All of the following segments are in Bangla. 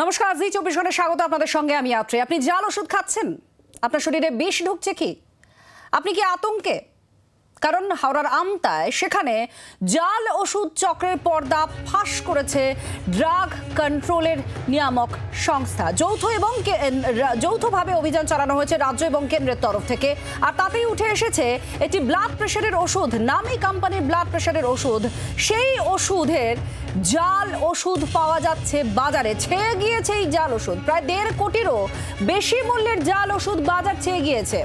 নমস্কার, জি 24 ঘন্টায় স্বাগত আপনাদের সঙ্গে আমি আত্রে। আপনি জাল ওষুধ খাচ্ছেন, আপনার শরীরে বিষ ঢুকছে কি? আপনি কি আতঙ্কে? কারণ হাওড়ার আমতায় সেখানে জাল ওষুধ চক্রের পর্দা ফাঁস করেছে ড্রাগ কন্ট্রোলের নিয়ামক সংস্থা। যৌথভাবে অভিযান চালানো হয়েছে রাজ্য এবং কেন্দ্রের তরফ থেকে। আর তাতেই উঠে এসেছে একটি ব্লাড প্রেশারের ওষুধ, নামী কোম্পানির ব্লাড প্রেশারের ওষুধ। সেই ওষুধের জাল ওষুধ পাওয়া যাচ্ছে বাজারে। ছেয়ে গিয়েছে এই জাল ওষুধ, প্রায় 1.5 কোটিরও বেশি মূল্যের জাল ওষুধ বাজার ছেয়ে গিয়েছে।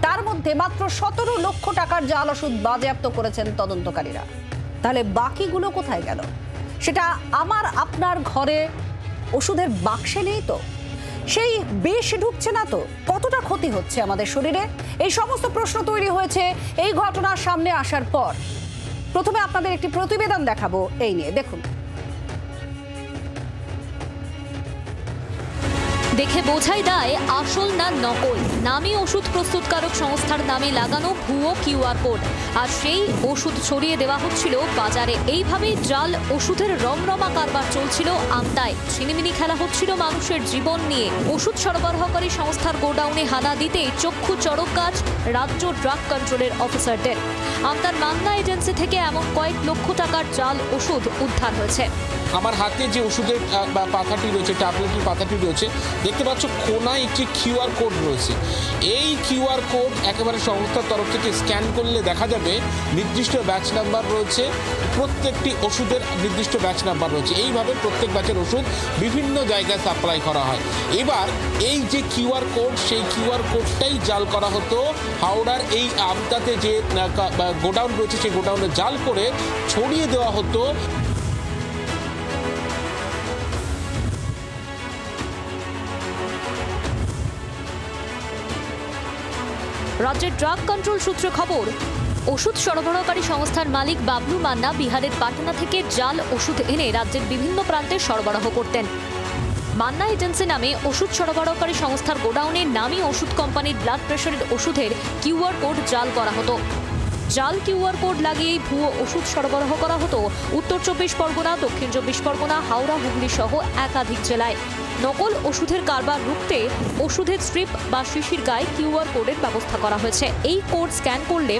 তার মধ্যে মাত্র 17 লক্ষ টাকার জাল ওষুধ বাজেয়াপ্ত করেছেন তদন্তকারীরা। তাহলে বাকিগুলো কোথায় গেল? সেটা আমার আপনার ঘরে ওষুধের বাক্সে নেই তো? সেই বিষ ঢুকছে না তো? কতটা ক্ষতি হচ্ছে আমাদের শরীরে? এই সমস্ত প্রশ্ন তৈরি হয়েছে এই ঘটনার সামনে আসার পর। প্রথমে আপনাদের একটি প্রতিবেদন দেখাবো এই নিয়ে, দেখুন। দেখে বোঝাই দায় আসল না নকল। নামী ওষুধ প্রস্তুতকারক সংস্থার নামে লাগানো ভুয়ো কিউআর কোড, আর সেই ওষুধ ছড়িয়ে দেওয়া হচ্ছিল বাজারে। এইভাবেই জাল ওষুধের রমরমা কারবার চলছিল আমতায়। ছিনিমিনি খেলা হচ্ছিল মানুষের জীবন নিয়ে। ওষুধ সরবরাহকারী সংস্থার গোডাউনে হানা দিতেই চক্ষু চড়ক গাছ রাজ্য ড্রাগ কন্ট্রোলের অফিসারদের। আমতার মান্না এজেন্সি থেকে এমন কয়েক লক্ষ টাকার জাল ওষুধ উদ্ধার হয়েছে। আমার হাতে যে ওষুধের পাতাটি রয়েছে, ট্যাবলেটের পাতাটি রয়েছে, দেখতে পাচ্ছ কোনায় একটি কিউআর কোড রয়েছে। এই কিউআর কোড একেবারে সংস্থার তরফ থেকে স্ক্যান করলে দেখা যাবে নির্দিষ্ট ব্যাচ নাম্বার রয়েছে, প্রত্যেকটি ওষুধের নির্দিষ্ট ব্যাচ নাম্বার রয়েছে। এইভাবে প্রত্যেক ব্যাচের ওষুধ বিভিন্ন জায়গায় সাপ্লাই করা হয়। এবার এই যে কিউআর কোড, সেই কিউআর কোডটাই জাল করা হতো। হাওড়ার এই আমতাতে যে গোডাউন রয়েছে, সেই গোডাউনে জাল করে ছড়িয়ে দেওয়া হতো। রাজ্যের ড্রাগ কন্ট্রোল সূত্রে খবর, ওষুধ সরবরাহকারী সংস্থার মালিক বাবলু মান্না বিহারের পাটনা থেকে জাল ওষুধ এনে রাজ্যের বিভিন্ন প্রান্তে সরবরাহ করতেন। মান্না এজেন্সি নামে ওষুধ সরবরাহকারী সংস্থার গোডাউনে নামী ওষুধ কোম্পানির ব্লাড প্রেশারের ওষুধের কিউআর কোড জাল করা হতো। জাল কিউআর কোড লাগিয়েই ভুয়ো ওষুধ সরবরাহ করা হতো উত্তর 24 পরগনা, দক্ষিণ 24 পরগনা, হাওড়া, হুগলি সহ একাধিক জেলায়। নকল ওষুধের কারবার রুখতে ওষুধের স্ট্রিপ বা শিশির গায়ে কিউআর কোডের ব্যবস্থা করা হয়েছে। এই কোড স্ক্যান করলে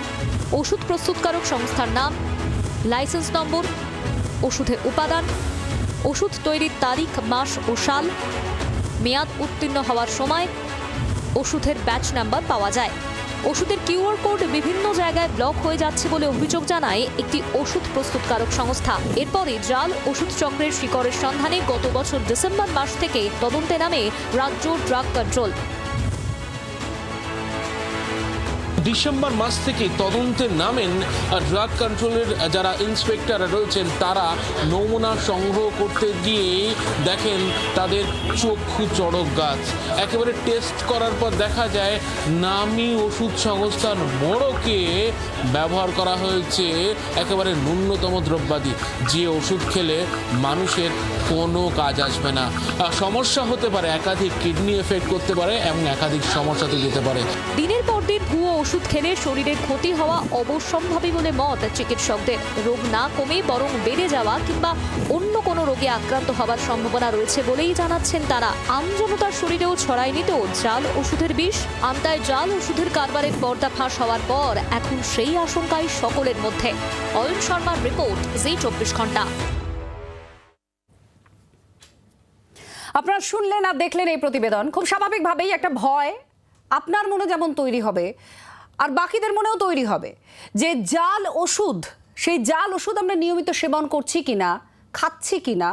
ওষুধ প্রস্তুতকারক সংস্থার নাম, লাইসেন্স নম্বর, ওষুধের উপাদান, ওষুধ তৈরির তারিখ, মাস ও সাল, মেয়াদ উত্তীর্ণ হওয়ার সময়, ওষুধের ব্যাচ নাম্বার পাওয়া যায়। ওষুধের কিউআর কোড বিভিন্ন জায়গায় ব্লক হয়ে যাচ্ছে বলে অভিযোগ জানায় একটি ওষুধ প্রস্তুতকারক সংস্থা। এরপরে জাল ওষুধ চক্রের শিকড়ের সন্ধানে গত বছর ডিসেম্বর মাস থেকে তদন্তে নামে রাজ্য ড্রাগ কন্ট্রোল। ডিসেম্বর মাস থেকে তদন্তে নামেন ড্রাগ কন্ট্রোলের যারা ইন্সপেক্টর রয়েছেন। তারা নমুনা সংগ্রহ করতে গিয়ে দেখেন তাদের চক্ষু চড়ক গাছ। একেবারে টেস্ট করার পর দেখা যায় নামী ওষুধ সংস্থার মোড়কে ব্যবহার করা হয়েছে একেবারে ন্যূনতম দ্রব্যাদি, যে ওষুধ খেলে মানুষের কোনো কাজ আসবে না। সমস্যা হতে পারে, একাধিক কিডনি এফেক্ট করতে পারে এবং একাধিক সমস্যাতে যেতে পারে। দিনের পর দিন ভুয়ো ওষুধ খেলে শরীরের ক্ষতি হওয়া অবশ্যম্ভাবী বলে মত চিকিৎসকদের। রোগ না কমে বরং বেড়ে যাওয়া কিংবা অন্য কোনো রোগে আক্রান্ত হওয়ার সম্ভাবনা রয়েছে বলেই জানাচ্ছেন তারা। আমজনতার শরীরেও ছড়ায়নি তো জাল ওষুধের বিষ? আমতায় জাল ওষুধের কারবারের পর্দা ফাঁস হওয়ার পর এখন সেই আশঙ্কাই সকলের মধ্যে। অয়ন শর্মার রিপোর্ট, জি 24 ঘন্টা। আপনারা শুনলেন আর দেখলেন এই প্রতিবেদন। খুব স্বাভাবিকভাবেই একটা ভয় আপনার মনে যেমন তৈরি হবে আর বাকিদের মনেও তৈরি হবে যে জাল ওষুধ, সেই জাল ওষুধ আমরা নিয়মিত সেবন করছি কিনা, খাচ্ছি কিনা,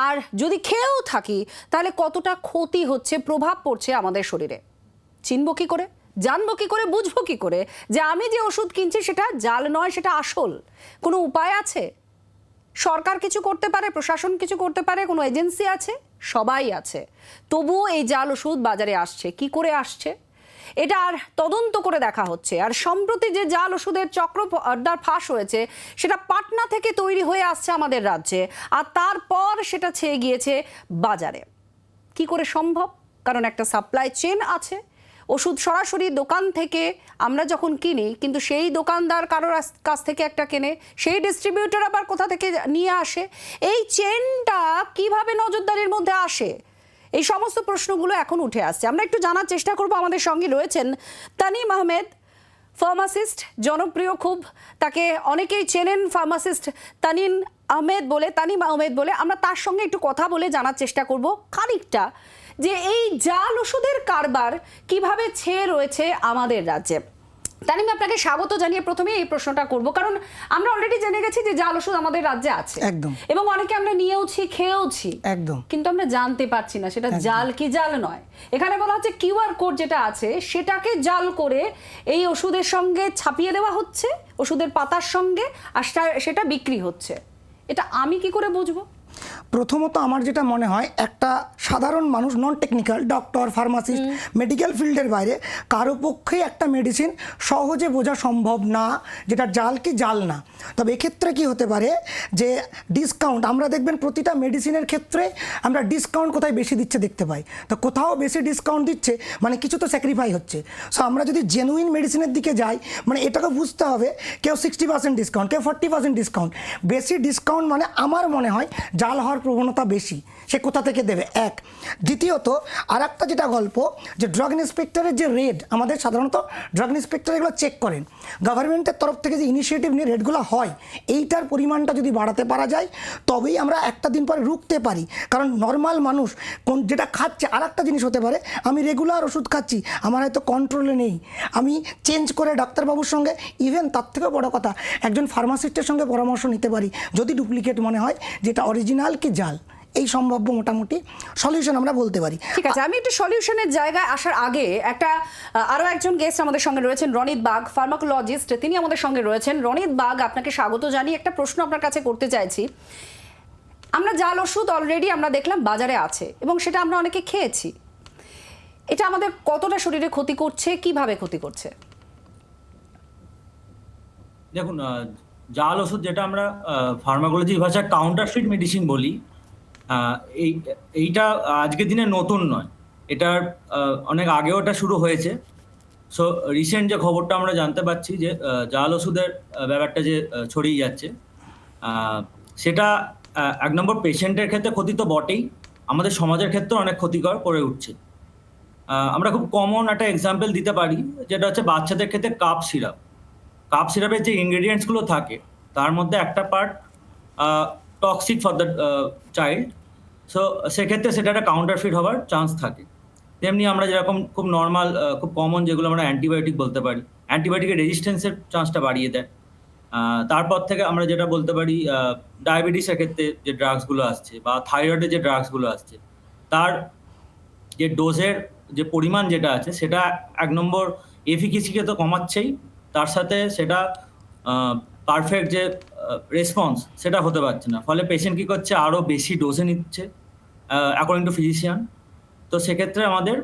আর যদি খেয়েও থাকি তাহলে কতটা ক্ষতি হচ্ছে, প্রভাব পড়ছে আমাদের শরীরে। চিনব কি করে, জানবো কি করে, বুঝবো কি করে যে আমি যে ওষুধ কিনছি সেটা জাল নয়, সেটা আসল? কোনো উপায় আছে? সরকার কিছু করতে পারে, প্রশাসন কিছু করতে পারে, কোনো এজেন্সি আছে? সবাই আছে। তবুও এই জাল ওষুধ বাজারে আসছে। কি করে আসছে এটা আর তদন্ত করে দেখা হচ্ছে। আর সম্প্রতি যে জাল ওষুধের চক্রটার ফাঁস হয়েছে সেটা পাটনা থেকে তৈরি হয়ে আসছে আমাদের রাজ্যে, আর তারপর সেটা ছেয়ে গিয়েছে বাজারে। কি করে সম্ভব? কারণ একটা সাপ্লাই চেন আছে। ওষুধ সরাসরি দোকান থেকে আমরা যখন কিনি, কিন্তু সেই দোকানদার কারোর কাছ থেকে একটা কেনে, সেই ডিস্ট্রিবিউটর আবার কোথা থেকে নিয়ে আসে। এই চেনটা কিভাবে নজরদারির মধ্যে আসে? এই সমস্ত প্রশ্নগুলো এখন উঠে আসছে। আমরা একটু জানার চেষ্টা করব। আমাদের সঙ্গে রয়েছেন তানিম আহমেদ, ফার্মাসিস্ট, জনপ্রিয় খুব, তাকে অনেকেই চেনেন ফার্মাসিস্ট তানিম আহমেদ বলে। আমরা তার সঙ্গে একটু কথা বলে জানার চেষ্টা করব খানিকটা যে এই জাল ওষুধের কারবার কিভাবে ছেয়ে রয়েছে আমাদের রাজ্যে। তানিম, আপনাকে স্বাগত জানিয়ে প্রথমে এই প্রশ্নটা করব, কারণ আমরা অলরেডি জেনে গেছি যে জাল ওষুধ আমাদের রাজ্যে আছে একদম, এবং অনেকে আমরা নিয়েওছি, খেয়েওছি একদম, কিন্তু আমরা জানতে পারছি না সেটা জাল কি জাল নয়। এখানে বলা হচ্ছে কিউআর কোড যেটা আছে সেটাকে জাল করে এই ওষুধের সঙ্গে ছাপিয়ে দেওয়া হচ্ছে, ওষুধের পাতার সঙ্গে, আর সেটা বিক্রি হচ্ছে। এটা আমি কি করে বুঝবো? প্রথমত আমার যেটা মনে হয়, একটা সাধারণ মানুষ, non technical, doctor, pharmacist, medical ফিল্ডের বাইরে কারো পক্ষে একটা মেডিসিন সহজে বোঝা সম্ভব না যেটা জাল কি জাল না। তবে এক্ষেত্রে কি হতে পারে যে ডিসকাউন্ট, আমরা দেখবেন প্রতিটা মেডিসিনের ক্ষেত্রে আমরা ডিসকাউন্ট কোথায় বেশি দিচ্ছে দেখতে পাই। তো কোথাও বেশি ডিসকাউন্ট দিচ্ছে মানে কিছু তো স্যাক্রিফাই হচ্ছে। সো আমরা যদি জেনুইন মেডিসিনের দিকে যাই, মানে এটাকে বুঝতে হবে, কেউ 60% ডিসকাউন্ট, কেউ 40% ডিসকাউন্ট। বেশি ডিসকাউন্ট মানে আমার মনে হয় জাল হওয়ার প্রবণতা বেশি। সে কোথা থেকে দেবে, এক। দ্বিতীয়ত আর একটা যেটা গল্প, যে ড্রাগ ইন্সপেক্টরের যে রেট, আমাদের সাধারণত ড্রাগ ইন্সপেক্টর এগুলো চেক করেন, গভর্নমেন্টের তরফ থেকে যে ইনিশিয়েটিভ নিয়ে রেটগুলো হয়, এইটার পরিমাণটা যদি বাড়াতে পারা যায় তবেই আমরা একটা দিন পরে রুখতে পারি। কারণ নর্মাল মানুষ কোন যেটা খাচ্ছে, আর একটা জিনিস হতে পারে, আমি রেগুলার ওষুধ খাচ্ছি, আমার হয়তো কন্ট্রোলে নেই, আমি চেঞ্জ করে ডাক্তারবাবুর সঙ্গে, ইভেন তার থেকেও বড় কথা, একজন ফার্মাসিস্টের সঙ্গে পরামর্শ নিতে পারি যদি ডুপ্লিকেট মনে হয়, যেটা অরিজিনাল কি জাল। এই সম্ভাব্য মোটামুটি সলিউশন আমরা বলতে পারি। ঠিক আছে, আমি একটু সলিউশনের জায়গায় আসার আগে আরো একজন গেস্ট আমাদের সঙ্গে রয়েছেন, রনিত বাগ, ফার্মাকোলজিস্ট, তিনি আমাদের সঙ্গে রয়েছেন। রনিত বাগ, আপনাকে স্বাগত জানিয়ে একটা প্রশ্ন আপনার কাছে করতে চাইছি। আমরা জাল ওষুধ অলরেডি আমরা দেখলাম বাজারে আছে এবং সেটা আমরা অনেকে খেয়েছি। এটা আমাদের কতটা শরীরে ক্ষতি করছে, কিভাবে ক্ষতি করছে? দেখুন, জাল ওষুধ যেটা আমরা ফার্মাকোলজি ভাষায় কাউন্টারফিট মেডিসিন বলি, এইটা আজকের দিনে নতুন নয়, এটার অনেক আগেও এটা শুরু হয়েছে। সো রিসেন্ট যে খবরটা আমরা জানতে পারছি যে জাল ওষুধের ব্যাপারটা যে ছড়িয়ে যাচ্ছে, সেটা এক নম্বর পেশেন্টের ক্ষেত্রে ক্ষতি তো বটেই, আমাদের সমাজের ক্ষেত্রে অনেক ক্ষতিকর করে উঠছে। আমরা খুব কমন একটা এক্সাম্পল দিতে পারি, যেটা হচ্ছে বাচ্চাদের ক্ষেত্রে কাপ সিরাপের যে ইনগ্রেডিয়েন্টসগুলো থাকে তার মধ্যে একটা part toxic for the child. So সেক্ষেত্রে সেটা একটা কাউন্টারফিট হওয়ার চান্স থাকে। তেমনি আমরা যেরকম খুব নর্মাল, খুব কমন যেগুলো আমরা অ্যান্টিবায়োটিক বলতে পারি, অ্যান্টিবায়োটিকের রেজিস্ট্যান্সের চান্সটা বাড়িয়ে দেয়। তারপর থেকে আমরা যেটা বলতে পারি, ডায়াবেটিসের ক্ষেত্রে যে ড্রাগসগুলো আসছে বা থাইরয়েডের যে ড্রাগসগুলো আসছে, তার যে ডোজের যে পরিমাণ যেটা আছে সেটা এক নম্বর এফিকেসিকে তো কমাচ্ছেই, তার সাথে সেটা পারফেক্ট যে রেসপন্স সেটা হতে পারছে না। ফলে পেশেন্ট কী করছে, আরও বেশি ডোজে নিচ্ছে অ্যাকর্ডিং টু ফিজিশিয়ান। তো সেক্ষেত্রে আমাদের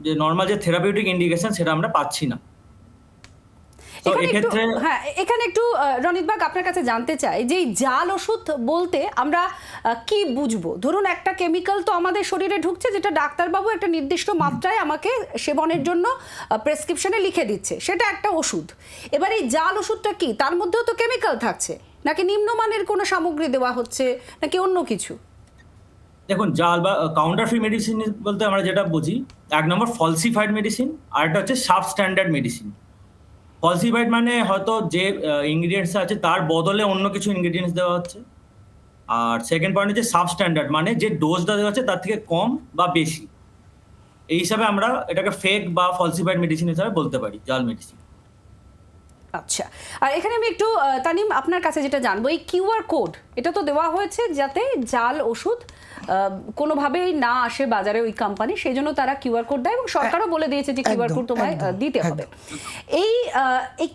যে নর্মাল যে থেরাপিউটিক ইন্ডিকেশন সেটা আমরা পাচ্ছি না। এখানে একটু রনিত বাগ, আপনার কাছে জানতে চাই যে জাল ওষুধ বলতে আমরা কি বুঝবো? ধরুন একটা কেমিক্যাল তো আমাদের শরীরে ঢুকছে, যেটা ডাক্তারবাবু একটা নির্দিষ্ট মাত্রায় আমাকে সেবনের জন্য প্রেসক্রিপশনে লিখে দিচ্ছে, সেটা একটা ওষুধ। এবার এই জাল ওষুধটা কি, তার মধ্যেও তো কেমিক্যাল থাকছে, নাকি নিম্নমানের কোনো সামগ্রী দেওয়া হচ্ছে, নাকি অন্য কিছু? দেখুন, জাল বা কাউন্টারফিট মেডিসিন বলতে আমরা যেটা বুঝি, এক নম্বর ফলসিফাইড মেডিসিন, আর একটা হচ্ছে সাবস্ট্যান্ডার্ড মেডিসিন। ফলসিফাইড মানে হয়তো যে ইনগ্রিডিয়েন্টস আছে তার বদলে অন্য কিছু ইনগ্রিডিয়েন্টস দেওয়া হচ্ছে। আর সেকেন্ড পয়েন্ট হচ্ছে সাবস্ট্যান্ডার্ড, মানে যে ডোজটা দেওয়া হচ্ছে তার থেকে কম বা বেশি। এই হিসাবে আমরা এটাকে ফেক বা ফলসিফাইড মেডিসিন হিসাবে বলতে পারি, জাল মেডিসিন। আচ্ছা, আর এখানে আমি একটু তানিম আপনার কাছে যেটা জানবো, এই কিউআর কোড এটা তো দেওয়া হয়েছে যাতে জাল ওষুধ কোনোভাবেই না আসে বাজারে ওই কোম্পানি, সেই জন্য তারা কিউআর কোড দেয় এবং সরকারও বলে দিয়েছে যে কিউআর কোড তোমায় দিতে হবে। এই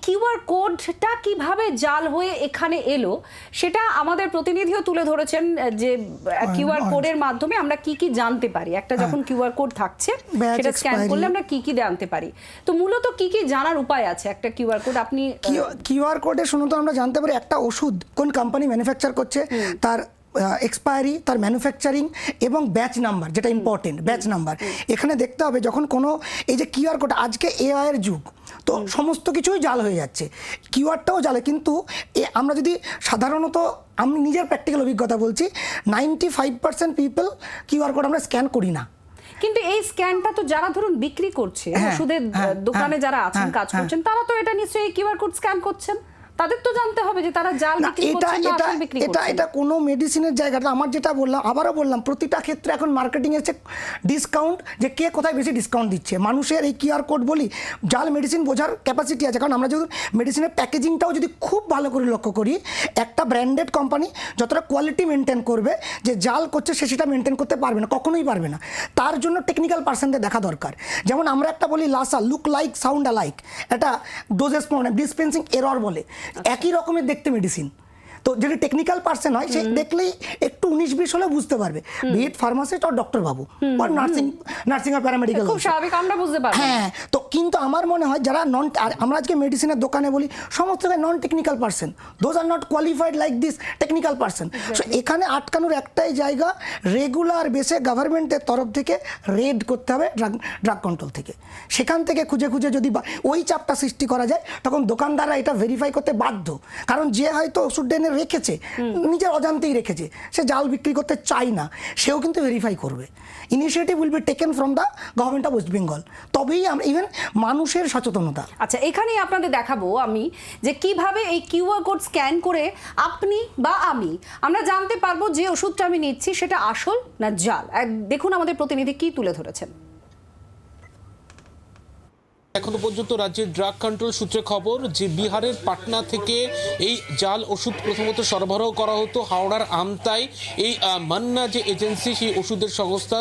কিউআর কোডটা কিভাবে জাল হয়ে এখানে এলো সেটা আমাদের প্রতিনিধিও তুলে ধরেছেন, যে কিউআর কোডের মাধ্যমে আমরা কি কি জানতে পারি। একটা যখন কিউআর কোড থাকছে সেটা স্ক্যান করলে আমরা কি কি জানতে পারি। তো মূলত কি কি জানার উপায় আছে একটা কিউআর কোড? আপনি কিউআর কোডে শুনুন, তো আমরা জানতে পারি একটা ওষুধ কোন কোম্পানি ম্যানুফ্যাকচার করছে, তার এক্সপায়ারি, তার ম্যানুফ্যাকচারিং এবং ব্যাচ নাম্বার, যেটা ইম্পর্টেন্ট ব্যাচ নাম্বার। এখানে দেখতে হবে যখন কোনো এই যে কিউআর কোড, আজকে এআই এর যুগ, তো সমস্ত কিছুই জাল হয়ে যাচ্ছে, কিউআরটাও জালে। কিন্তু আমরা যদি সাধারণত আমি নিজের প্র্যাকটিক্যাল অভিজ্ঞতা বলছি, 95% পিপল কিউআর কোড আমরা স্ক্যান করি না। কিন্তু এই স্ক্যানটা তো যারা ধরুন বিক্রি করছে, হ্যাঁ, ওষুধের হ্যাঁ, দোকানে হ্যাঁ, যারা আছেন, হ্যাঁ, কাজ হ্যাঁ। করছেন, তারা তো এটা নিশ্চয়ই কিউআর কোড স্ক্যান করছেন। তাদের তো জানতে হবে যে তারা জাল না, বিক্রি এটা করছেন না এটা আসল বিক্রি এটা করছেন। এটা কোনো মেডিসিনের জায়গাটা, আমার যেটা বললাম, আবারও বললাম, প্রতিটা ক্ষেত্রে এখন মার্কেটিং এসে ডিসকাউন্ট, যে কে কোথায় বেশি ডিসকাউন্ট দিচ্ছে। মানুষের এই কিউআর কোড বলি জাল মেডিসিন বোঝার ক্যাপাসিটি আছে, কারণ আমরা যদি মেডিসিনের প্যাকেজিংটাও যদি খুব ভালো করে লক্ষ্য করি, একটা ব্র্যান্ডেড কোম্পানি যতটা কোয়ালিটি মেনটেন করবে, যে জাল করছে সে সেটা মেনটেন করতে পারবে না, কখনোই পারবে না। তার জন্য টেকনিক্যাল পার্সনদের দেখা দরকার। যেমন আমরা একটা বলি Lhasa, look like sound alike, এটা ডোজেস ডিসপেন্সিং এরর বলে, একই রকমের দেখতে মেডিসিন। তো যদি টেকনিক্যাল পার্সন হয়, সে দেখলেই একটু 19-20 হলে বুঝতে পারবে, বিট ফার্মাসিস্ট আর ডক্টর বাবু বা নার্সিং আর প্যারামেডিক্যাল। খুব স্বাভাবিক, আমরা বুঝতে পারবো। হ্যাঁ, তো কিন্তু আমার মনে হয় যারা আমরা আজকে মেডিসিনের দোকানে বলি সমস্ত non technical person, those are not qualified like this technical person. So এখানে আটকানোর একটাই জায়গা, রেগুলার বেসে গভর্নমেন্টের তরফ থেকে রেড করতে হবে, ড্রাগ কন্ট্রোল থেকে। সেখান থেকে খুঁজে খুঁজে যদি ওই চাপটা সৃষ্টি করা যায়, তখন দোকানদাররা এটা ভেরিফাই করতে বাধ্য। কারণ যে হয়তো ওষুধ এনে রেখেছে, নিজের অজান্তেই রেখেছে, সে জাল বিক্রি করতে চায় না, সেও কিন্তু ভেরিফাই করবে। Initiative will be taken from the government of West Bengal. তবেই আমরা ইভেন মানুষের সচেতনতা। আচ্ছা, এখানেই আপনাদের দেখাবো আমি যে কিভাবে এই কিউআর কোড স্ক্যান করে আপনি বা আমরা জানতে পারবো যে ওষুধটা আমি নিচ্ছি সেটা আসল না জাল। দেখুন আমাদের প্রতিনিধি কি তুলে ধরেছেন। এখনো পর্যন্ত রাজ্যের ড্রাগ কন্ট্রোল সূত্রে খবর যে বিহারের পাটনা থেকে এই জাল ওষুধ প্রথমত সরবরাহ করা হতো হাওড়ার আমতায়। এই মান্না যে এজেন্সি, সেই ওষুধের সংস্থা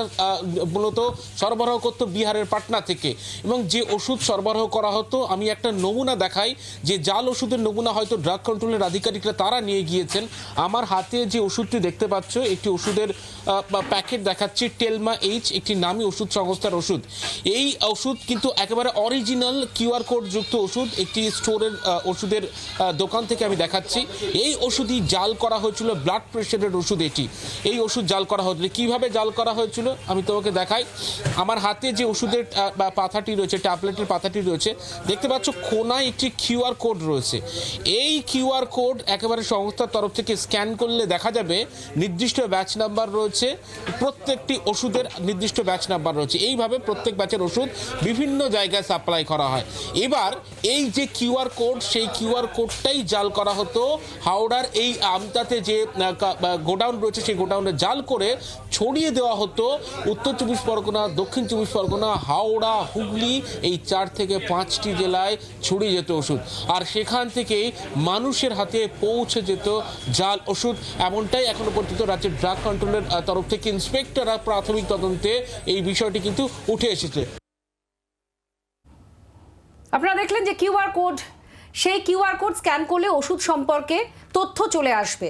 মূলত সরবরাহ করতো বিহারের পাটনা থেকে, এবং যে ওষুধ সরবরাহ করা হতো, আমি একটা নমুনা দেখাই, যে জাল ওষুধের নমুনা হয়তো ড্রাগ কন্ট্রোলের আধিকারিকরা তারা নিয়ে গিয়েছেন। আমার হাতে যে ওষুধটি দেখতে পাচ্ছ, একটি ওষুধের প্যাকেট দেখাচ্ছি, টেলমা এইচ, একটি নামী ওষুধ সংস্থার ওষুধ। এই ওষুধ কিন্তু একেবারে অরিজিনাল কিউআর কোড যুক্ত ওষুধ, একটি স্টোরের ওষুধের দোকান থেকে আমি দেখাচ্ছি। এই ওষুধই জাল করা হয়েছিল, ব্লাড প্রেশারের ওষুধ এটি। এই ওষুধ জাল করা হয়েছিল। কিভাবে জাল করা হয়েছিল আমি তোমাকে দেখাই। আমার হাতে যে ওষুধের পাতাটি রয়েছে, ট্যাবলেটের পাতাটি রয়েছে, দেখতে পাচ্ছ কোনায় একটি কিউআর কোড রয়েছে। এই কিউআর কোড একেবারে সংস্থার তরফ থেকে স্ক্যান করলে দেখা যাবে নির্দিষ্ট ব্যাচ নাম্বার রয়েছে, প্রত্যেকটি ওষুধের নির্দিষ্ট ব্যাচ নাম্বার রয়েছে। এইভাবে প্রত্যেক ব্যাচের ওষুধ বিভিন্ন জায়গায় সাপ্লাই করা হয়। এবার এই যে কিউআর কোড, সেই কিউআর কোডটাই জাল করা হতো হাওড়ার এই আমতাতে যে গোডাউন রয়েছে, সেই গোডাউনে জাল করে ছড়িয়ে দেওয়া হতো উত্তর 24 পরগনা, দক্ষিণ 24 পরগনা, হাওড়া, হুগলি, এই 4 থেকে 5টি জেলায় ছড়িয়ে যেত ওষুধ। আর সেখান থেকেই মানুষের হাতে পৌঁছে যেত জাল ওষুধ। এমনটাই এখনো পর্যন্ত রাজ্যের ড্রাগ কন্ট্রোলের তরফ থেকে ইন্সপেক্টররা প্রাথমিক তদন্তে এই বিষয়টি কিন্তু উঠে এসেছে। আপনারা দেখলেন যে কিউআর কোড, সেই কিউআর কোড স্ক্যান করলে ওষুধ সম্পর্কে তথ্য চলে আসবে,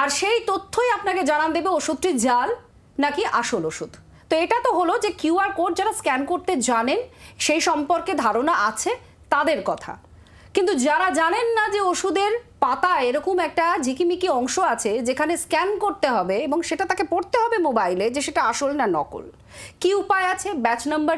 আর সেই তথ্যই আপনাকে জানান দেবে ওষুধটি জাল নাকি আসল ওষুধ। তো এটা তো হলো যে কিউআর কোড যারা স্ক্যান করতে জানেন, সেই সম্পর্কে ধারণা আছে তাদের কথা। কিন্তু যারা জানেন না যে ওষুধের পাতা এরকম একটা ঝিকিমিকি অংশ আছে যেখানে স্ক্যান করতে হবে এবং সেটা তাকে পড়তে হবে মোবাইলে যে সেটা আসল না নকল। কি উপায় আছে? ব্যাচ নাম্বার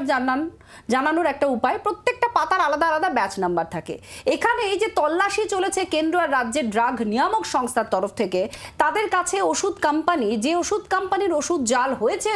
জানানোর একটা উপায়। প্রত্যেকটা পাতার আলাদা আলাদা ব্যাচ নাম্বার থাকে। এখানে এই যে তল্লাশি চলেছে কেন্দ্র আর রাজ্যের ড্রাগ নিয়ামক সংস্থার তরফ থেকে, তাদের কাছে ওষুধ কোম্পানি, যে ওষুধ কোম্পানির ওষুধ জাল হয়েছে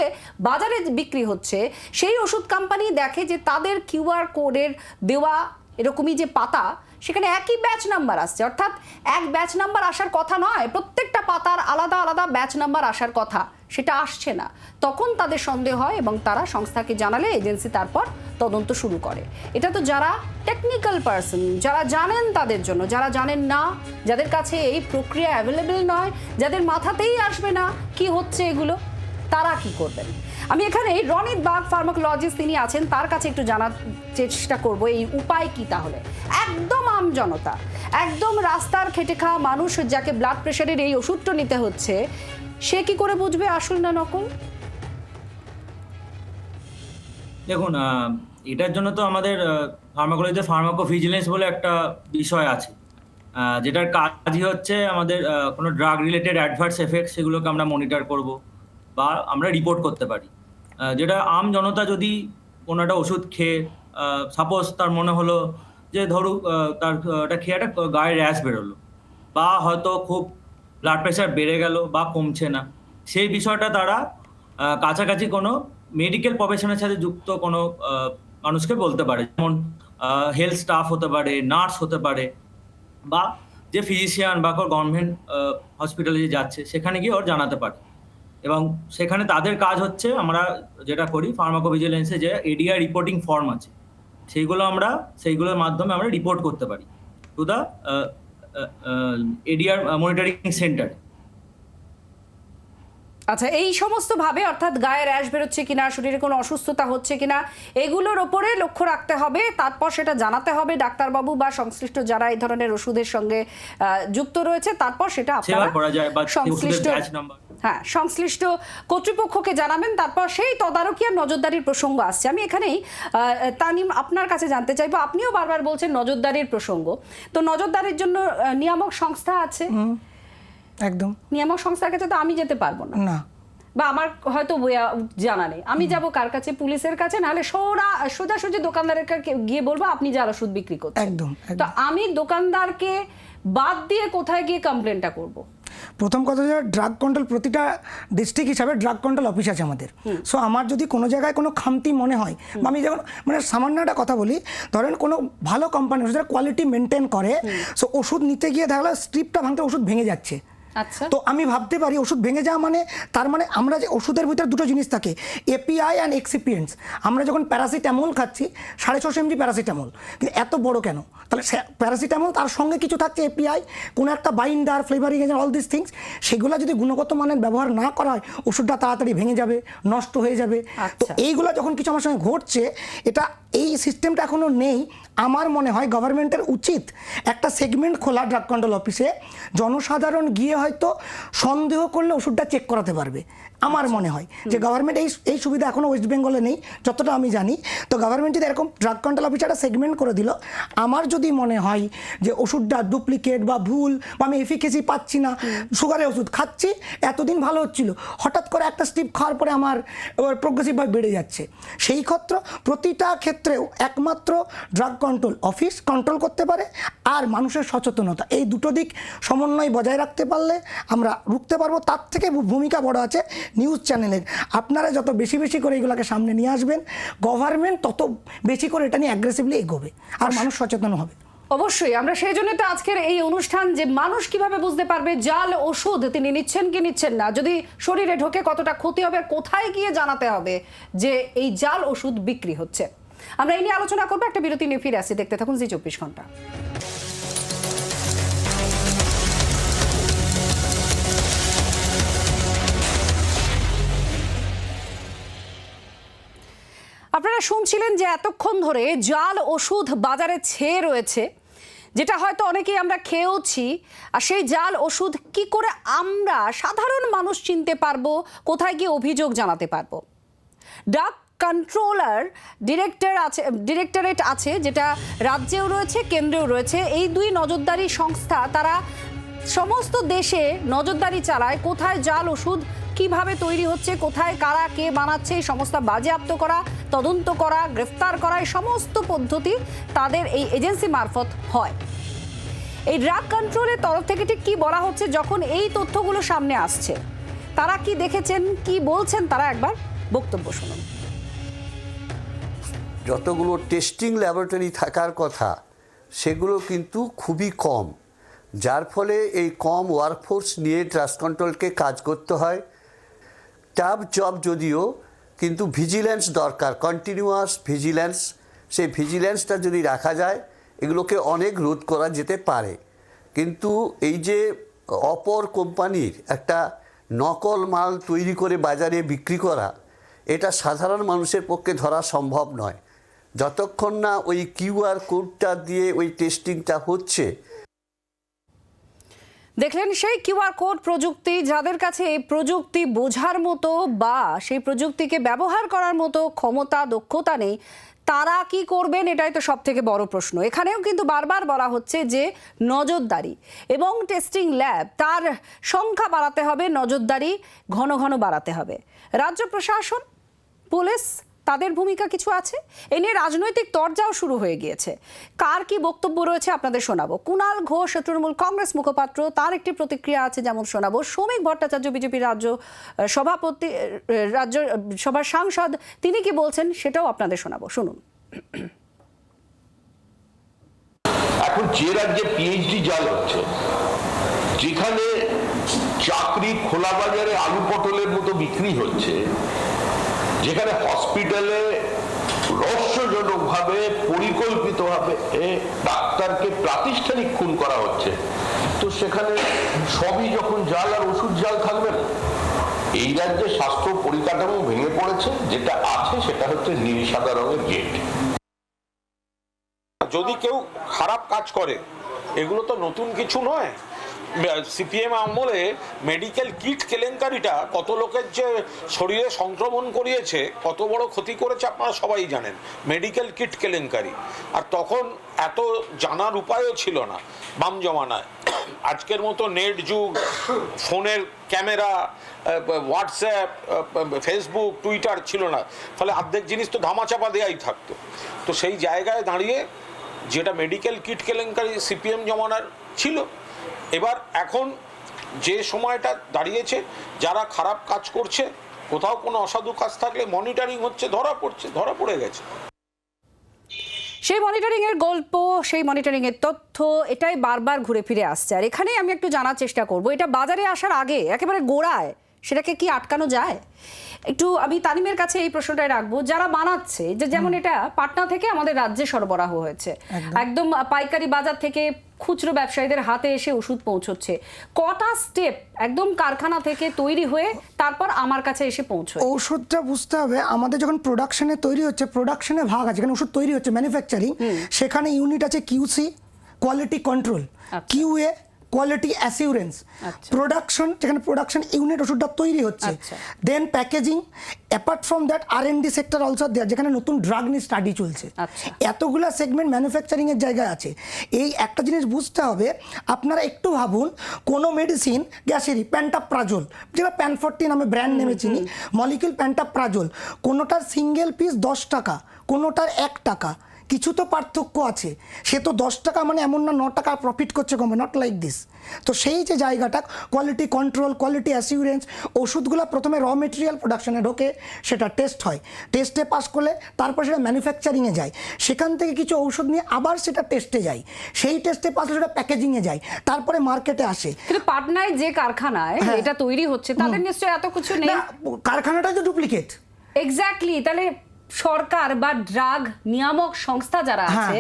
বাজারে বিক্রি হচ্ছে, সেই ওষুধ কোম্পানি দেখে যে তাদের কিউআর কোডের দেওয়া এরকমই যে পাতা, সেখানে একই ব্যাচ নাম্বার আসছে, অর্থাৎ এক ব্যাচ নাম্বার আসার কথা নয়, প্রত্যেকটা পাতার আলাদা আলাদা ব্যাচ নাম্বার আসার কথা, সেটা আসছে না। তখন তাদের সন্দেহ হয় এবং তারা সংস্থাকে জানালে এজেন্সি তারপর তদন্ত শুরু করে। এটা তো যারা টেকনিক্যাল পার্সন, যারা জানেন তাদের জন্য। যারা জানেন না, যাদের কাছে এই প্রক্রিয়া অ্যাভেলেবেল নয়, যাদের মাথাতেই আসবে না কি হচ্ছে এগুলো, তারা কি করবেন? আমি এখানে রনিত বাগ ফার্মাকোলজিস্ট তিনি আছেন, তার কাছে একটু জানার চেষ্টা করব এই উপায় কি। তাহলে একদম আম জনতা, একদম রাস্তার খেটে খাওয়া মানুষ, যাকে ব্লাড প্রেশারের এই ওষুধটা নিতে হচ্ছে, সে কি করে বুঝবে আসল না নকল? দেখুন, এটার জন্য তো আমাদের ফার্মাকোলজিতে ফার্মাকোভিজিলেন্স বলে একটা বিষয় আছে, যেটার কাজই হচ্ছে আমাদের কোনো ড্রাগ রিলেটেড অ্যাডভার্স এফেক্ট, সেগুলোকে আমরা মনিটর করব বা আমরা রিপোর্ট করতে পারি। যেটা আম জনতা যদি কোনো একটা ওষুধ খেয়ে, সাপোজ তার মনে হলো যে ধরুক তার ওটা খেয়ে একটা গায়ে র্যাশ বেরোলো, বা হয়তো খুব ব্লাড প্রেশার বেড়ে গেল বা কমছে না, সেই বিষয়টা তারা কাছাকাছি কোনো মেডিকেল প্রফেশনের সাথে যুক্ত কোনো মানুষকে বলতে পারে, যেমন হেলথ স্টাফ হতে পারে, নার্স হতে পারে, বা যে ফিজিশিয়ান বা গভর্নমেন্ট হসপিটালে যে যাচ্ছে সেখানে গিয়ে ওর জানাতে পারে। এবং সেখানে তাদের কাজ হচ্ছে, আমরা যেটা করি ফার্মাকোভিজিলেন্সে যে এডিআই রিপোর্টিং ফর্ম আছে, সেইগুলোর মাধ্যমে আমরা রিপোর্ট করতে পারি to the ADR monitoring centre. আচ্ছা, এই সমস্ত ভাবে অর্থাৎ গায়ে র্যাশ বেরোচ্ছে কিনা, শরীরে কোনো অসুস্থতা হচ্ছে কিনা, এগুলোর ওপরে লক্ষ্য রাখতে হবে। তারপর সেটা জানাতে হবে ডাক্তারবাবু বা সংশ্লিষ্ট যারা এই ধরনের ওষুধের সঙ্গে যুক্ত রয়েছে। তারপর সেটা আপনারা সংশ্লিষ্ট কর্তৃপক্ষকে জানাবেন। তারপর সেই তদারকি আর নজরদারির প্রসঙ্গ আসছে। আমি এখানেই তানিম আপনার কাছে জানতে চাইবো, আপনিও বারবার বলছেন নজরদারির প্রসঙ্গ, তো নজরদারির জন্য নিয়ামক সংস্থা আছে, একদম নিয়ামক সংস্থার কাছে তো আমি যেতে পারবো না, বা আমার হয়তো জানা নেই, আমি যাব কার কাছে? পুলিশের কাছে, নাহলে সোজাসুজি দোকানদারের কাছে গিয়ে বলবো আপনি যার ওষুধ বিক্রি করছেন। একদম। তো আমি দোকানদারকে বাদ দিয়ে কোথায় গিয়ে কমপ্লেনটা করব? প্রথম কথা হচ্ছে ড্রাগ কন্ট্রোল, প্রতিটা ডিস্ট্রিক্ট হিসাবে ড্রাগ কন্ট্রোল অফিস আছে আমাদের। সো আমার যদি কোনো জায়গায় কোনো খামতি মনে হয়, বা আমি যখন মানে সামান্য একটা কথা বলি, ধরেন কোনো ভালো কোম্পানি যারা কোয়ালিটি মেনটেন করে, সো ওষুধ নিতে গিয়ে দেখা গেলো স্ট্রিপটা ভাঙতে ওষুধ ভেঙে যাচ্ছে, আচ্ছা, তো আমি ভাবতে পারি ওষুধ ভেঙে যাওয়া মানে, তার মানে আমরা যে ওষুধের ভিতরে দুটো জিনিস থাকে, এপিআই অ্যান্ড এক্সিপিয়েন্টস। আমরা যখন প্যারাসিটামল খাচ্ছি 650 mg প্যারাসিটামল, কিন্তু এত বড় কেন? তাহলে প্যারাসিটামল তার সঙ্গে কিছু থাকছে এপিআই, কোনো একটা binder, flavouring agent, all this things. সেগুলো যদি গুণগত মানের ব্যবহার না করা হয়, ওষুধটা তাড়াতাড়ি ভেঙে যাবে, নষ্ট হয়ে যাবে। তো এইগুলো যখন কিছু আমার সঙ্গে ঘটছে, এটা এই সিস্টেমটা এখনও নেই। আমার মনে হয় গভর্নমেন্টের উচিত একটা সেগমেন্ট খোলা ড্রাগ কন্ট্রোল অফিসে, জনসাধারণ গিয়ে হয়তো সন্দেহ করলে ওষুধটা চেক করাতে পারবে। আমার মনে হয় যে গভর্নমেন্ট এই সুবিধা এখনও ওয়েস্ট বেঙ্গলে নেই যতটা আমি জানি। তো গভর্নমেন্ট যদি এরকম ড্রাগ কন্ট্রোল অফিসে একটা সেগমেন্ট করে দিল, আমার যদি মনে হয় যে ওষুধটা ডুপ্লিকেট বা ভুল, বা আমি এফিকেসি পাচ্ছি না, সুগারের ওষুধ খাচ্ছি, এতদিন ভালো হচ্ছিল, হঠাৎ করে একটা স্টিপ খাওয়ার পরে আমার প্রোগ্রেসিভভাবে বেড়ে যাচ্ছে, সেই ক্ষেত্রে প্রতিটা ক্ষেত্রেও একমাত্র ড্রাগ কন্ট্রোল অফিস কন্ট্রোল করতে পারে। আর মানুষের সচেতনতা, এই দুটো দিক সমন্বয় বজায় রাখতে পারলে আমরা রুখতে পারবো। তার থেকে ভূমিকা বড় আছে নিউজ চ্যানেলের। আপনারা যত বেশি বেশি করে এগুলোকে সামনে নিয়ে আসবেন, গভর্নমেন্ট তত বেশি করে এটা নিয়ে অ্যাগ্রেসিভলি এগোবে, আর মানুষ সচেতন হবে। অবশ্যই, আমরা সেই জন্য তো আজকের এই অনুষ্ঠান, যে মানুষ কিভাবে বুঝতে পারবে জাল ওষুধ তিনি নিচ্ছেন কি নিচ্ছেন না, যদি শরীরে ঢোকে কতটা ক্ষতি হবে, কোথায় গিয়ে জানাতে হবে যে এই জাল ওষুধ বিক্রি হচ্ছে। আমরা এই নিয়ে আলোচনা করবো, একটা বিরতি নিয়ে ফিরে আসি। দেখতে থাকুন জি 24 ঘন্টা। আপনারা শুনছিলেন যে এতক্ষণ ধরে জাল ওষুধ বাজারে ছেয়ে রয়েছে, যেটা হয়তো অনেকেই আমরা খেয়েওছি। আর সেই জাল ওষুধ কি করে আমরা সাধারণ মানুষ চিনতে পারবো, কোথায় গিয়ে অভিযোগ জানাতে পারবো? ড্রাগ কন্ট্রোলার ডিরেক্টরেট আছে, যেটা রাজ্যেও রয়েছে, কেন্দ্রেও রয়েছে। এই দুই নজরদারি সংস্থা তারা সমস্ত দেশে নজরদারি চালায়, কোথায় জাল ওষুধ কিভাবে তৈরি হচ্ছে, কোথায় কারা কে বানাচ্ছে, এই সমস্ত বাজেয়াপ্ত করা, তদন্ত করা, গ্রেফতার করা, এই সমস্ত পদ্ধতি তাদের এই এজেন্সি মারফত হয়। এই ড্রাগ কন্ট্রোলের তরফ থেকে ঠিক কি বলা হচ্ছে যখন এই তথ্যগুলো সামনে আসছে? তারা কি দেখেছেন, কি বলছেন তারা, একবার বক্তব্য শুনুন। যতগুলো টেস্টিং ল্যাবরেটরি থাকার কথা সেগুলো কিন্তু খুবই কম, যার ফলে এই কম ওয়ার্কফোর্স নিয়ে ড্রাগ কন্ট্রোলকে কাজ করতে হয়। টাফ জব যদিও, কিন্তু ভিজিল্যান্স দরকার, কন্টিনিউয়াস ভিজিল্যান্স। সেই ভিজিল্যান্সটা যদি রাখা যায়, এগুলোকে অনেক রোধ করা যেতে পারে। কিন্তু এই যে অপর কোম্পানির একটা নকল মাল তৈরি করে বাজারে বিক্রি করা, এটা সাধারণ মানুষের পক্ষে ধরা সম্ভব নয় যতক্ষণ না ওই কিউআর কোডটা দিয়ে ওই টেস্টিংটা হচ্ছে। দেখলেন সেই কিউআর কোড প্রযুক্তি, যাদের কাছে এই প্রযুক্তি বোঝার মতো বা সেই প্রযুক্তিকে ব্যবহার করার মতো ক্ষমতা, দক্ষতা নেই, তারা কি করবেন? এটাই তো সব থেকে বড় প্রশ্ন। এখানেও কিন্তু বারবার বলা হচ্ছে যে নজরদারি এবং টেস্টিং ল্যাব, তার সংখ্যা বাড়াতে হবে, নজরদারি ঘন ঘন বাড়াতে হবে। রাজ্য প্রশাসন, পুলিশ তাদের ভূমিকা কিছু আছে? এ নিয়ে রাজনৈতিক তরজাও শুরু হয়ে গিয়েছে। কার কি বক্তব্য রয়েছে আপনাদের শোনাবো। কুণাল ঘোষ, তৃণমূল কংগ্রেস মুখপাত্র, তার একটি প্রতিক্রিয়া আছে যেমন শোনাবো। শ্রমিক ভট্টাচার্য, বিজেপির রাজ্য সভাপতি, রাজ্যসভার সাংসদ, তিনি কি বলছেন সেটাও আপনাদের শোনাবো। শুনুন। এখন যে রাজ্যে পিএইচডি জাল হচ্ছে, যেখানে চাকরি খোলা বাজারে আলু পটলের মতো বিক্রি হচ্ছে, যেখানে হসপিটালে রহস্যজনকভাবে পরিকল্পিতভাবে ডাক্তারকে প্রাতিষ্ঠানিক খুন করা হচ্ছে, তো সেখানে সবই যখন জাল আর ওষুধ জাল থাকবে না। এই রাজ্যে স্বাস্থ্য পরিকাঠামো ভেঙে পড়েছে, যেটা আছে সেটা হচ্ছে নীল সাদা রঙের গেট। যদি কেউ খারাপ কাজ করে, এগুলো তো নতুন কিছু নয়। সিপিএম আমলে মেডিকেল কিট কেলেঙ্কারিটা কত লোকের যে শরীরে সংক্রমণ করিয়েছে, কত বড় ক্ষতি করেছে আপনারা সবাই জানেন, মেডিকেল কিট কেলেঙ্কারি। আর তখন এত জানার উপায়ও ছিল না বাম জমানায়। আজকের মতো নেট যুগ, ফোনের ক্যামেরা, হোয়াটসঅ্যাপ, ফেসবুক, টুইটার ছিল না, ফলে অর্ধেক জিনিস তো ধামাচাপা দেওয়াই থাকতো। তো সেই জায়গায় দাঁড়িয়ে যেটা মেডিকেল কিট কেলেঙ্কারি সিপিএম জমানার ছিল, এবার এখন যে সময়টা দাঁড়িয়েছে, যারা খারাপ কাজ করছে, কোথাও কোনো অসাধু কাজ থাকলে মনিটরিং হচ্ছে, ধরা পড়ে গেছে। সেই মনিটরিং এর গল্প, সেই মনিটরিং এর তথ্য, এটাই বারবার ঘুরে ফিরে আসছে। আর এখানেই আমি একটু জানার চেষ্টা করব, এটা বাজারে আসার আগে একেবারে গোড়ায় সেটাকে কি আটকানো যায়? একটু আমি তানিমের কাছে এই প্রশ্নটাই রাখবো। যারা বানাচ্ছে, যে যেমন এটা পাটনা থেকে আমাদের রাজ্যে সরবরাহ হয়েছে, একদম পাইকারি বাজার থেকে খুচরো ব্যবসায়ীদের হাতে এসে ওষুধ পৌঁছচ্ছে, কটা স্টেপ একদম কারখানা থেকে তৈরি হয়ে তারপর আমার কাছে এসে পৌঁছয়? ওষুধটা বুঝতে হবে, আমাদের যখন প্রোডাকশনে তৈরি হচ্ছে, প্রোডাকশনে ভাগ আছে, যেখানে ওষুধ তৈরি হচ্ছে ম্যানুফ্যাকচারিং, সেখানে ইউনিট আছে QC, quality control, QA, quality assurance, production, যেখানে প্রোডাকশন ইউনিট ওষুধটা তৈরি হচ্ছে, then packaging, apart from that R&D sector also there, যেখানে নতুন ড্রাগ নিয়ে স্টাডি চলছে। এতগুলা সেগমেন্ট ম্যানুফ্যাকচারিংয়ের জায়গায় আছে। এই একটা জিনিস বুঝতে হবে, আপনারা একটু ভাবুন, কোনো মেডিসিন, গ্যাসেরই প্যান্টাপ্রাজোল, যেটা প্যানফর্টি নামে ব্র্যান্ড নেমে চিনি, মলিকিউল প্যান্টাপ্রাজোল, কোনোটার সিঙ্গেল পিস 10 টাকা, কোনোটার 1 টাকা, কিছু তো পার্থক্য আছে। সে তো 10 টাকা মানে এমন না 9 টাকা প্রফিট করছে কোম্পানি, নট লাইক দিস। তো সেই যে জায়গাটা, কোয়ালিটি কন্ট্রোল, কোয়ালিটি অ্যাসিউরেন্স, ওষুধগুলো প্রথমে র মেটেরিয়াল প্রোডাকশনে ঢোকে, সেটা টেস্ট হয়, টেস্টে পাস করলে তারপর সেটা ম্যানুফ্যাকচারিংয়ে যায়, সেখান থেকে কিছু ঔষধ নিয়ে আবার সেটা টেস্টে যায়, সেই টেস্টে পাস হলে সেটা প্যাকেজিংয়ে যায়, তারপরে মার্কেটে আসে। কিন্তু পাটনায় যে কারখানায় এটা তৈরি হচ্ছে, তাদের নিশ্চয়ই এত কিছু নেই। কারখানাটাই তো ডুপ্লিকেট। এক্স্যাক্টলি। তাহলে সরকার বা ড্রাগ নিয়ামক সংস্থা যারা আছে,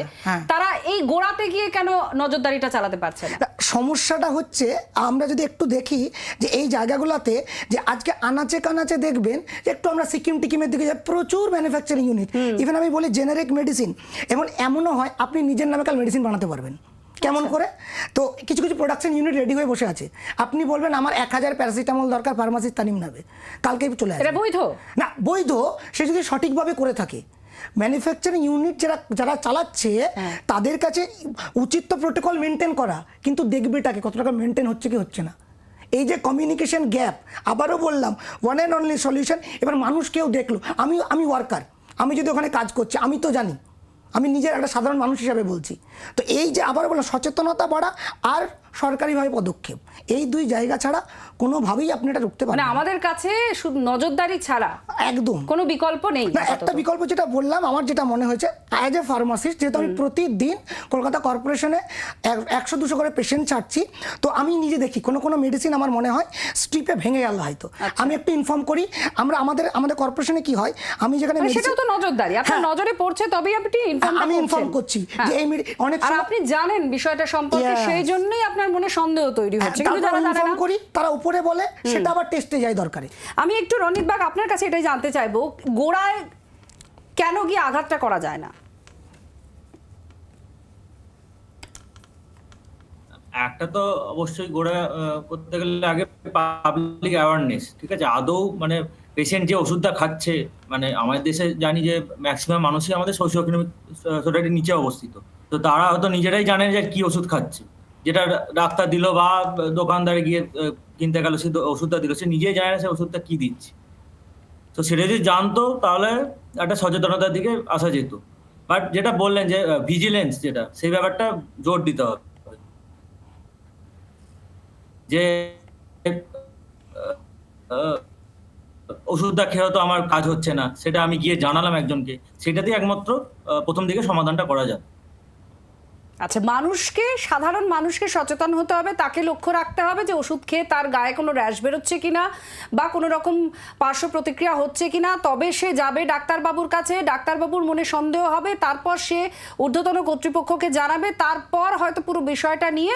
তারা এই গোড়াতে গিয়ে কেন নজরদারিটা চালাতে পারছে না? সমস্যাটা হচ্ছে, আমরা যদি একটু দেখি যে এই জায়গাগুলোতে, যে আজকে আনাচে কানাচে দেখবেন যে একটু আমরা সিকিম টিকিমের দিকে যাই, প্রচুর ম্যানুফ্যাকচারিং ইউনিট, ইভেন আমি বলি জেনারিক মেডিসিন, এবং এমনও হয় আপনি নিজের নামে কাল মেডিসিন বানাতে পারবেন। কেমন করে? তো কিছু কিছু প্রোডাকশন ইউনিট রেডি হয়ে বসে আছে, আপনি বলবেন আমার 1000 প্যারাসিটামল দরকার, ফার্মাসির তানিম নেবে, কালকেই চলে আসবে। এটা বৈধ না, বৈধ সে যদি সঠিকভাবে করে থাকে। ম্যানুফ্যাকচারিং ইউনিট যারা চালাচ্ছে, তাদের কাছে উচিত তো প্রোটোকল মেনটেন করা, কিন্তু দেখবেটাকে কত টাকা মেনটেন হচ্ছে কি হচ্ছে না। এই যে কমিউনিকেশন গ্যাপ, আবারও বললাম, ওয়ান অ্যান্ড অনলি সলিউশন, এবার মানুষ কেউ দেখলো, আমি ওয়ার্কার, আমি যদি ওখানে কাজ করছি, আমি তো জানি, আমি নিজের একটা সাধারণ মানুষ হিসাবে বলছি। তো এই যে আবার বললাম, সচেতনতা বাড়া আর সরকারিভাবে পদক্ষেপ, এই দুই জায়গা ছাড়া কোনোভাবেই আপনি এটা রুখতে পারেন না। না। আমাদের কাছে শুধু নজরদারি ছাড়া একদম কোনো বিকল্প নেই। না, একটা বিকল্প যেটা বললাম, আমার যেটা মনে হয়েছে, অ্যাজ এ ফার্মাসিস্ট, যেহেতু আমি প্রতিদিন কলকাতা কর্পোরেশনে 100-200 করে পেশেন্ট ছাড়ছি, তো আমি নিজে দেখি কোনো মেডিসিন আমার মনে হয় স্ট্রিপে ভেঙে গেল হয়তো, আমি একটু ইনফর্ম করি। আমাদের কর্পোরেশনে কি হয়, আমি যেখানে সেটাও তো নজরদারি, আপনার নজরে পড়ছে তবেই আপনি আমি ইনফর্ম করছি যে এই অনেক, আর আপনি জানেন বিষয়টা সম্পর্কে, সেই জন্যই আপনার মনে সন্দেহ তৈরি হচ্ছে, কিন্তু যারা জানে না করি, তারা উপরে বলে, সেটা আবার টেস্টে যায় দরকারে। আমি একটু রনিত বাগ আপনার কাছে এটাই জানতে চাইবো, গোড়ায় কেন গিয়ে আঘাতটা করা যায় না? একটা তো অবশ্যই গোড়া করতে গেলে আগে পাবলিক অ্যাওয়ারনেস, ঠিক আছে? আদৌ মানে পেশেন্ট যে ওষুধটা খাচ্ছে, মানে আমাদের দেশে জানি যে ম্যাক্সিমাম মানুষই আমাদের সোশিওইকোনমিক সোসাইটির নিচে অবস্থিত, তো তারা হয়তো নিজেরাই জানে যে কি ওষুধ খাচ্ছে, যেটা ডাক্তার দিল বা দোকানদারে গিয়ে কিনতে গেল, সে ওষুধটা দিল, সে নিজেই জানে না সে ওষুধটা কি দিচ্ছে। তো সেটা যদি জানতো তাহলে একটা সচেতনতার দিকে আসা যেত। বাট যেটা বললেন যে ভিজিলেন্স, যেটা সেই ব্যাপারটা জোর দিতে হবে যে ওষুধটা খেয়েও তো আমার কাজ হচ্ছে না, সেটা আমি গিয়ে জানালাম একজনকে, সেটাতেই একমাত্র প্রথম দিকে সমাধানটা করা যায়। আচ্ছা, সাধারণ মানুষকে সচেতন হতে হবে, তাকে লক্ষ্য রাখতে হবে যে ওষুধ খেয়ে তার গায়ে কোনো র্যাশ বেরোচ্ছে কিনা বা কোনো রকম পার্শ্ব প্রতিক্রিয়া হচ্ছে কিনা, তবে সে যাবে ডাক্তারবাবুর কাছে, ডাক্তারবাবুর মনে সন্দেহ হবে, তারপর সে ঊর্ধ্বতন কর্তৃপক্ষকে জানাবে, তারপর হয়তো পুরো বিষয়টা নিয়ে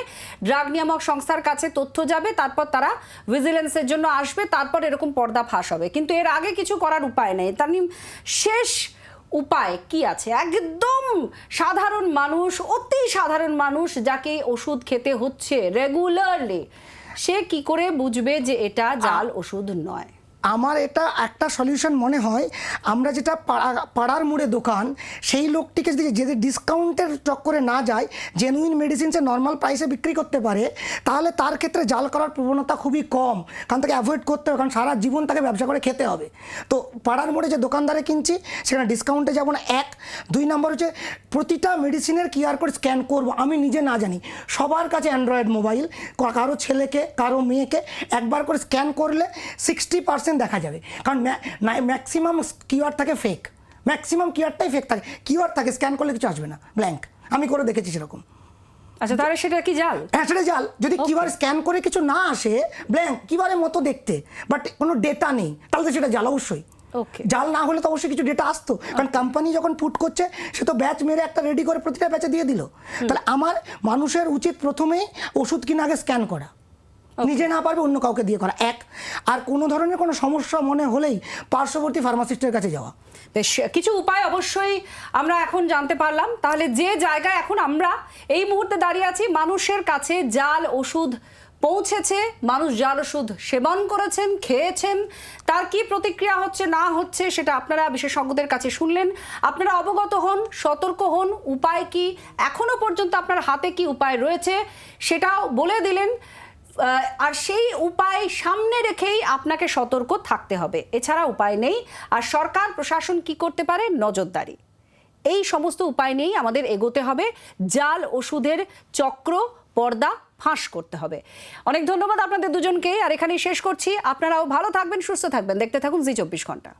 ড্রাগ নিয়ামক সংস্থার কাছে তথ্য যাবে, তারপর তারা ভিজিলেন্সের জন্য আসবে, তারপর এরকম পর্দা ফাঁস হবে। কিন্তু এর আগে কিছু করার উপায় নেই। তার শেষ উপায় কি আছে? একদম সাধারণ মানুষ, অতি সাধারণ মানুষ যাকে ওষুধ খেতে হচ্ছে রেগুলারলি, সে কি করে বুঝবে যে এটা জাল ওষুধ নয়? আমার এটা একটা সলিউশন মনে হয়, আমরা যেটা পাড়ার মোড়ে দোকান, সেই লোকটিকে যদি ডিসকাউন্টের চক্করে না যায়, জেনুইন মেডিসিনসে নর্মাল প্রাইসে বিক্রি করতে পারে, তাহলে তার ক্ষেত্রে জাল করার প্রবণতা খুবই কম, কারণ তাকে অ্যাভয়েড করতে হবে, কারণ সারা জীবন তাকে ব্যবসা করে খেতে হবে। তো পাড়ার মোড়ে যে দোকানদারে কিনছি সেখানে ডিসকাউন্টে যাব না, 1। 2 নম্বর হচ্ছে প্রতিটা মেডিসিনের QR কোড স্ক্যান করব। আমি নিজে না জানি, সবার কাছে অ্যান্ড্রয়েড মোবাইল, কারো ছেলেকে কারো মেয়েকে একবার করে স্ক্যান করলে 60% দেখা যাবে, কারণ ম্যাক্সিমাম কিউআর থাকে ফেক, ম্যাক্সিমাম কিউআরটাই ফেক থাকে, কিউআর থাকে স্ক্যান করলে কিছু আসবে না, ব্ল্যাঙ্ক। আমি করে দেখেছি সেরকম। আচ্ছা, তাহলে সেটা কি জাল? হ্যাঁ, সেটা জাল। যদি কিউআর স্ক্যান করে কিছু না আসে, ব্ল্যাঙ্ক কিউআরের মতো দেখতে, বাট কোনো ডেটা নেই, তাহলে তো সেটা জাল অবশ্যই। জাল না হলে তো অবশ্যই কিছু ডেটা আসতো, কারণ কোম্পানি যখন পুট করছে সে তো ব্যাচ মেরে একটা রেডি করে প্রতিটা ব্যাচে দিয়ে দিল। তাহলে আমার মানুষের উচিত প্রথমেই ওষুধ কিনে আগে স্ক্যান করা, নিজে না পারবে অন্য কাউকে দিয়ে করা, 1। আর কোনো ধরনের কোনো সমস্যা মনে হলেই পার্শ্ববর্তী ফার্মাসিস্টের কাছে যাওয়া। বেশ কিছু উপায় অবশ্যই আমরা এখন জানতে পারলাম। তাহলে যে জায়গায় এখন আমরা এই মুহূর্তে দাঁড়িয়ে আছি, মানুষের কাছে জাল ওষুধ পৌঁছেছে, মানুষ জাল ওষুধ সেবন করেছেন, খেয়েছেন, তার কি প্রতিক্রিয়া হচ্ছে না হচ্ছে সেটা আপনারা বিশেষজ্ঞদের কাছে শুনলেন। আপনারা অবগত হন, সতর্ক হন, উপায় কি, এখনো পর্যন্ত আপনার হাতে কি উপায় রয়েছে সেটাও বলে দিলেন। আর সেই উপায় সামনে রেখেই আপনাকে সতর্ক থাকতে হবে, এছাড়া উপায় নেই। আর সরকার প্রশাসন কি করতে পারে? নজরদারি। এই সমস্ত উপায় নিয়েই আমাদের এগোতে হবে। জাল ওষুধের চক্র, পর্দা ফাঁস করতে হবে। অনেক ধন্যবাদ আপনাদের দুজনকে, আর এখানেই শেষ করছি। আপনারাও ভালো থাকবেন, সুস্থ থাকবেন, দেখতে থাকুন জি 24 ঘন্টা।